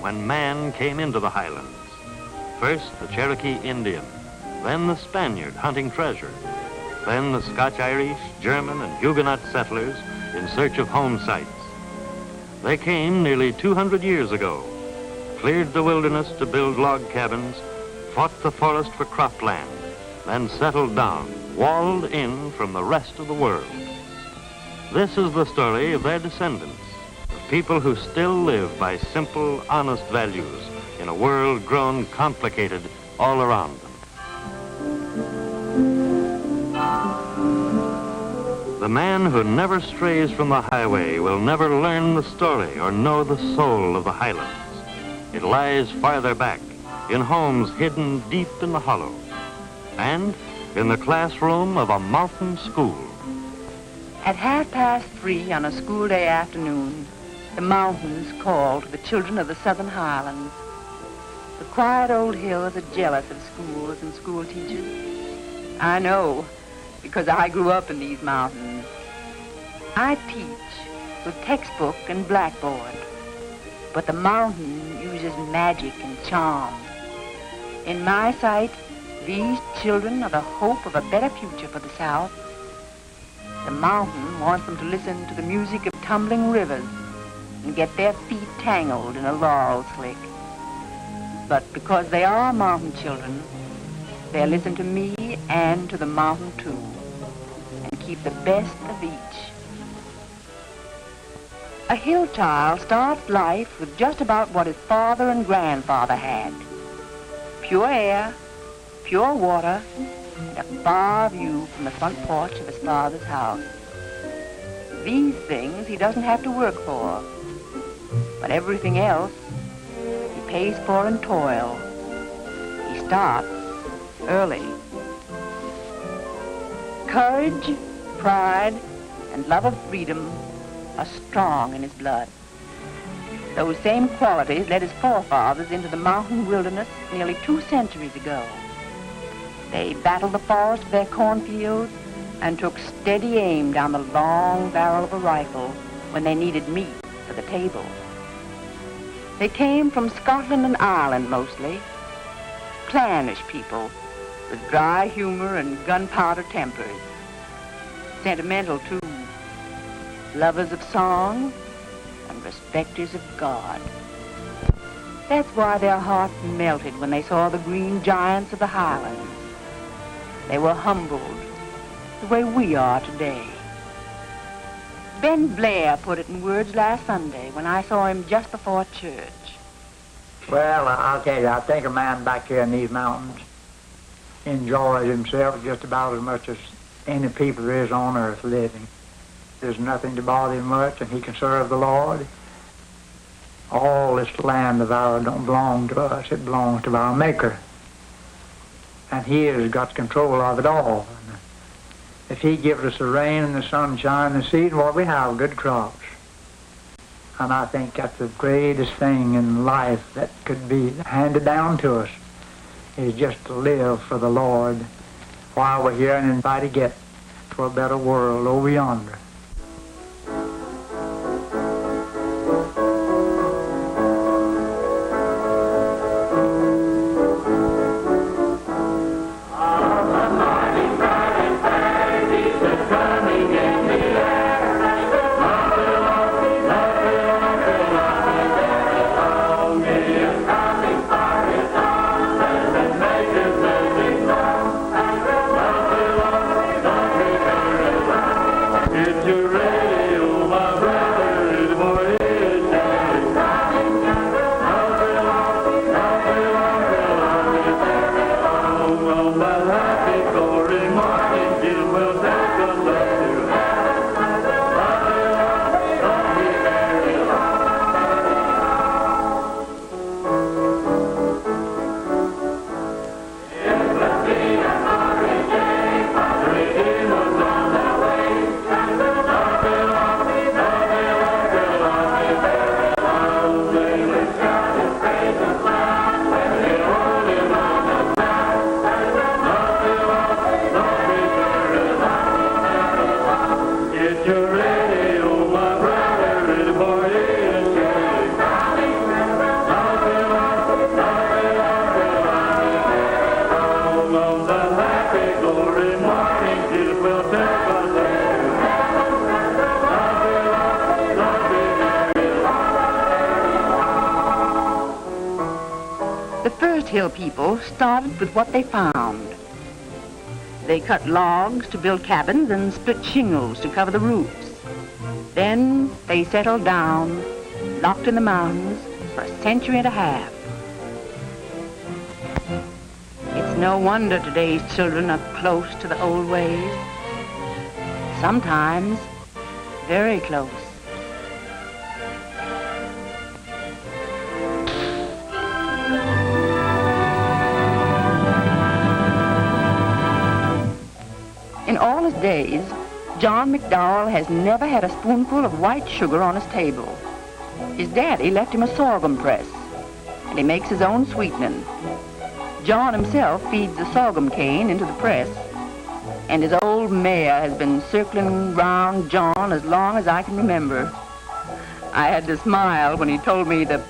when man came into the Highlands. First, the Cherokee Indian, then the Spaniard hunting treasure, then the Scotch-Irish, German, and Huguenot settlers in search of home sites. They came nearly 200 years ago, cleared the wilderness to build log cabins, fought the forest for cropland, then settled down, walled in from the rest of the world. This is the story of their descendants, of people who still live by simple, honest values in a world grown complicated all around them. The man who never strays from the highway will never learn the story or know the soul of the Highlands. It lies farther back, in homes hidden deep in the hollow, and in the classroom of a mountain school. At 3:30 on a school day afternoon, the mountains called to the children of the southern Highlands. The quiet old hills are jealous of schools and school teachers. I know, because I grew up in these mountains. I teach with textbook and blackboard, but the mountain uses magic and charm. In my sight, these children are the hope of a better future for the South. The mountain wants them to listen to the music of tumbling rivers and get their feet tangled in a laurel slick. But because they are mountain children, they'll listen to me and to the mountain too, and keep the best of each. A hill child starts life with just about what his father and grandfather had. Pure air, pure water, and a far view from the front porch of his father's house. These things he doesn't have to work for, but everything else he pays for in toil. He starts early. Courage, pride, and love of freedom are strong in his blood. Those same qualities led his forefathers into the mountain wilderness nearly 2 centuries ago. They battled the forest of their cornfields and took steady aim down the long barrel of a rifle when they needed meat for the table. They came from Scotland and Ireland mostly, clannish people with dry humor and gunpowder tempers. Sentimental too, lovers of song and respecters of God. That's why their hearts melted when they saw the green giants of the Highlands. They were humbled the way we are today. Ben Blair put it in words last Sunday when I saw him just before church. Well, I'll tell you, I think a man back here in these mountains enjoys himself just about as much as any people there is on earth living. There's nothing to bother him much, and he can serve the Lord. All this land of ours don't belong to us. It belongs to our Maker. And he has got control of it all. And if he gives us the rain and the sunshine and the seed, well, we have good crops. And I think that's the greatest thing in life that could be handed down to us, is just to live for the Lord while we're here and try to get to a better world over yonder. It's The first hill people started with what they found. They cut logs to build cabins and split shingles to cover the roofs. Then they settled down, locked in the mountains for a century and a half. It's no wonder today's children are close to the old ways. Sometimes very close. In all his days, John McDowell has never had a spoonful of white sugar on his table. His daddy left him a sorghum press, and he makes his own sweetening. John himself feeds the sorghum cane into the press, and his old mare has been circling round John as long as I can remember. I had to smile when he told me the